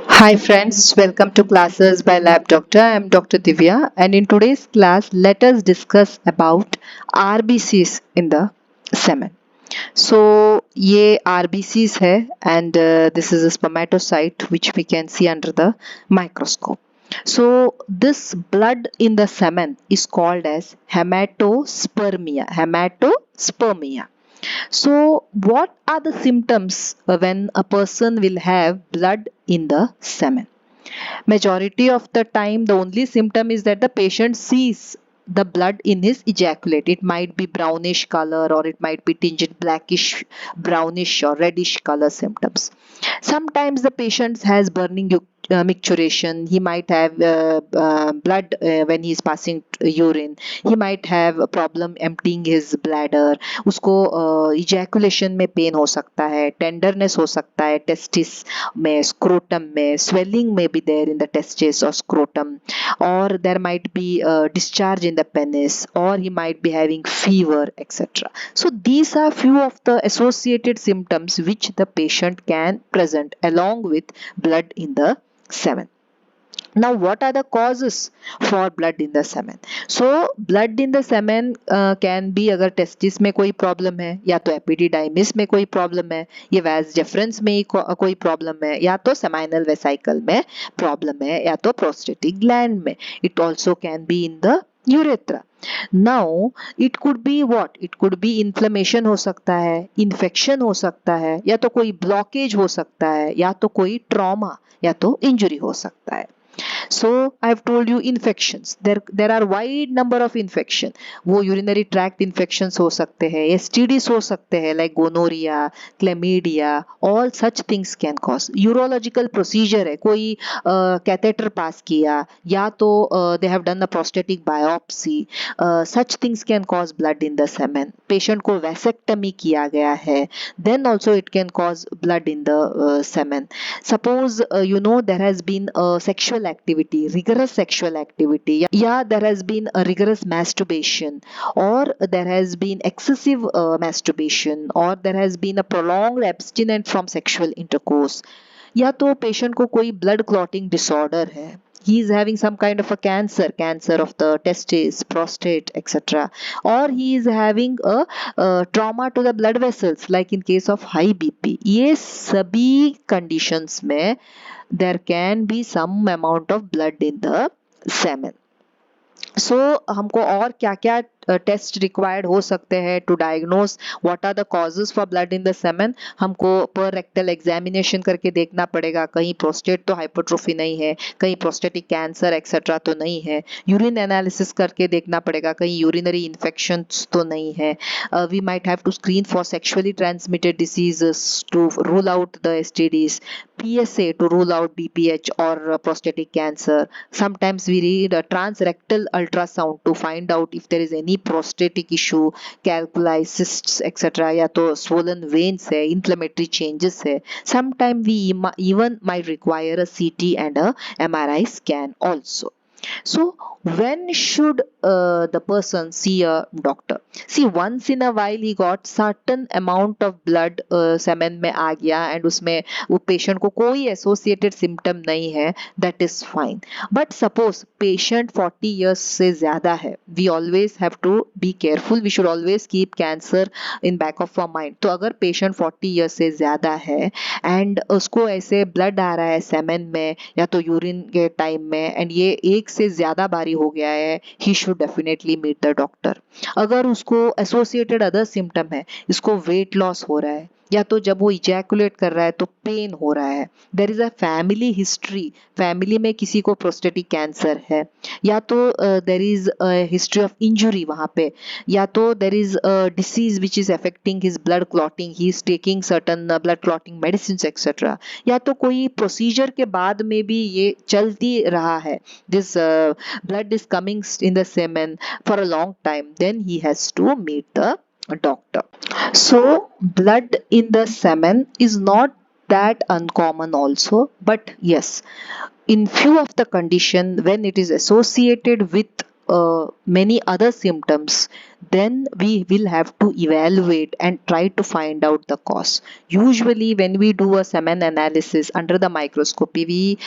Hi friends, welcome to classes by Lab Doctor. I am Dr. Divya and in today's class let us discuss about RBCs in the semen. So ये RBCs है and this is a spermatocyte which we can see under the microscope. So this blood in the semen is called as hematospermia. Hematospermia. So, what are the symptoms when a person will have blood in the semen? Majority of the time, the only symptom is that the patient sees the blood in his ejaculate. It might be brownish color or it might be tinged blackish, brownish or reddish color symptoms. Sometimes the patient has burning micturition. He might have blood when he is passing urine. He might have a problem emptying his bladder. उसको ejaculation में pain हो सकता है, tenderness हो सकता है testis में, scrotum में, swelling may be there in the testis or scrotum, or there might be discharge in the penis, or he might be having fever, etc. So these are few of the associated symptoms which the patient can present along with blood in the semen. Now, what are the causes for blood in the semen? So, blood in the semen can be अगर testis में कोई problem है, या तो epididymis में कोई problem है, या vas deferens में कोई problem है, या तो seminal vesicle में problem है, या तो prostatic gland में. It also can be in the urethra. Now, it could be what? It could be inflammation हो सकता है, infection हो सकता है, या तो कोई blockage हो सकता है, या तो कोई trauma या तो injury हो सकता है. So I have told you infections. There are wide number of infection. वो urinary tract infections हो सकते हैं, STDs हो सकते हैं like gonorrhea, chlamydia, all such things can cause. Urological procedure है, कोई catheter pass किया, या तो they have done a prostatic biopsy. Such things can cause blood in the semen. Patient को vasectomy किया गया है, then also it can cause blood in the semen. Suppose there has been a sexual activity, rigorous sexual activity, yeah, there has been a rigorous masturbation, or there has been excessive masturbation, or there has been a prolonged abstinence from sexual intercourse, या तो patient को कोई blood clotting disorder है, he is having some kind of a cancer of the testes, prostate, etc., or he is having a trauma to the blood vessels like in case of high BP. ये सभी conditions में there can be some amount of blood in the semen. So हमको और क्या क्या test required हो सकते हैं to diagnose what are the causes for blood in the semen. हमको पर रेक्टल एग्जामिनेशन करके देखना पड़ेगा, कहीं प्रोस्टेट तो हाइपरट्रोफी नहीं है, कहीं प्रोस्टेटिक कैंसर एक्सेट्रा तो नहीं है. यूरिन एनालिसिस करके देखना पड़ेगा, कहीं यूरिनरी इन्फेक्शंस तो नहीं है. We might have to screen for sexually transmitted diseases to rule out the STDs, PSA to rule out BPH or prostatic cancer. Sometimes we read a transrectal ultrasound to find out if there is any prostatic issue, calculi, cysts, etc. या तो swollen veins है, inflammatory changes है. Sometimes we even might require a CT and a MRI scan also. So when should the person see a doctor? See, once in a while he got certain amount of blood semen में आ गया and उसमें वो patient को कोई associated symptom नहीं है, that is fine. But suppose patient 40 years से ज़्यादा है, we always have to be careful. We should always keep cancer in back of our mind. तो अगर patient 40 years से ज़्यादा है and उसको ऐसे blood आ रहा है semen में या तो urine के time में and ये एक से ज़्यादा बारी हो गया है, he should definitely meet the doctor. अगर उसको associated other symptom है, इसको weight loss हो रहा है, या तो जब वो इजैकुलेट कर रहा है तो पेन हो रहा है, there is a family history, family में किसी को प्रोस्टेटिक कैंसर है, या तो there is history of injury वहाँ पे, या तो there is disease which is affecting his blood clotting, he is taking certain blood clotting medicine etcetera, या तो कोई प्रोसीजर के बाद में भी ये चलती रहा है, this blood is coming in the semen for a long time, then he has to meet the doctor. So blood in the semen is not that uncommon also, but yes, in few of the condition when it is associated with many other symptoms, then we will have to evaluate and try to find out the cause. Usually when we do a semen analysis under the microscopy, we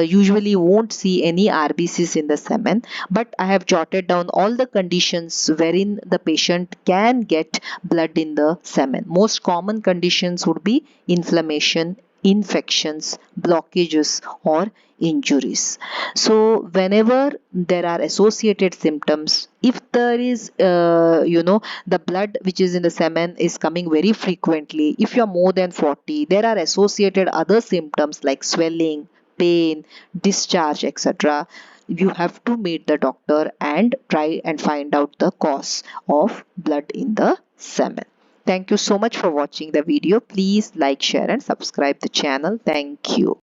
usually won't see any RBCs in the semen, but I have jotted down all the conditions wherein the patient can get blood in the semen. Most common conditions would be inflammation, infections, blockages, or injuries. So whenever there are associated symptoms, if there is the blood which is in the semen is coming very frequently, if you are more than 40, there are associated other symptoms like swelling, pain, discharge, etc., you have to meet the doctor and try and find out the cause of blood in the semen. Thank you so much for watching the video. Please like, share and subscribe the channel. Thank you.